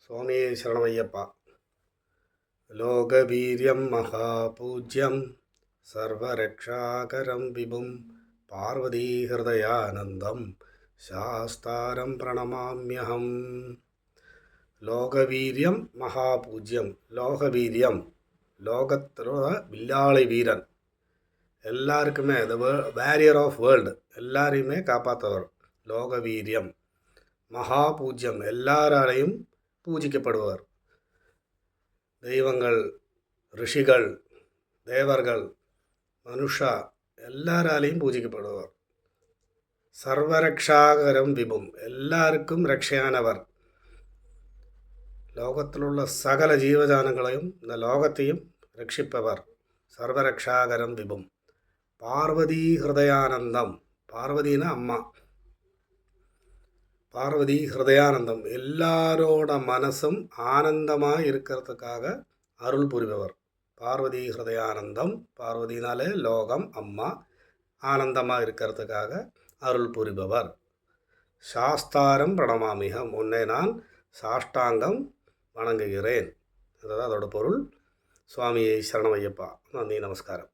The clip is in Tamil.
സ്വാമിയെ ശരണമയ്യപ്പ. ലോകവീര്യം മഹാപൂജ്യം സർവരക്ഷാകരം വിഭും പാർവതീഹൃദയാനന്ദം ശാസ്താരം പ്രണമാമ്യഹം. ലോകവീര്യം മഹാപൂജ്യം. ലോകവീര്യം, ലോകത്തിലുള്ള വില്ലാളി വീരൻ, எல்லாருக்குமே த வாரியர் ஆஃப் வேர்ல்டு, எல்லாரையுமே காப்பாற்றவர். லோகவீரியம் மகாபூஜ்யம், எல்லாராலையும் பூஜிக்கப்படுவார். தெய்வங்கள், ரிஷிகள், தேவர்கள், மனுஷா எல்லாராலையும் பூஜிக்கப்படுவார். சர்வரக்ஷாகரம் விபும், எல்லாருக்கும் ரட்சையானவர். லோகத்தில் உள்ள சகல ஜீவஜானங்களையும் இந்த லோகத்தையும் ரட்சிப்பவர். சர்வரக்ஷாகரம் விபும். பார்வதி ஹிருதயானந்தம், பார்வதினா அம்மா, பார்வதி ஹிருதயானந்தம், எல்லாரோட மனசும் ஆனந்தமாக இருக்கிறதுக்காக அருள் புரிபவர். பார்வதி ஹிருதயானந்தம், பார்வதினாலே லோகம் அம்மா, ஆனந்தமாக இருக்கிறதுக்காக அருள் புரிபவர். சாஸ்தாரம் பிரணமாமிகம், உன்னை நான் சாஷ்டாங்கம் வணங்குகிறேன். அதுதான் அதோட பொருள். சுவாமியை சரணமையப்பா. நன்றி, நமஸ்காரம்.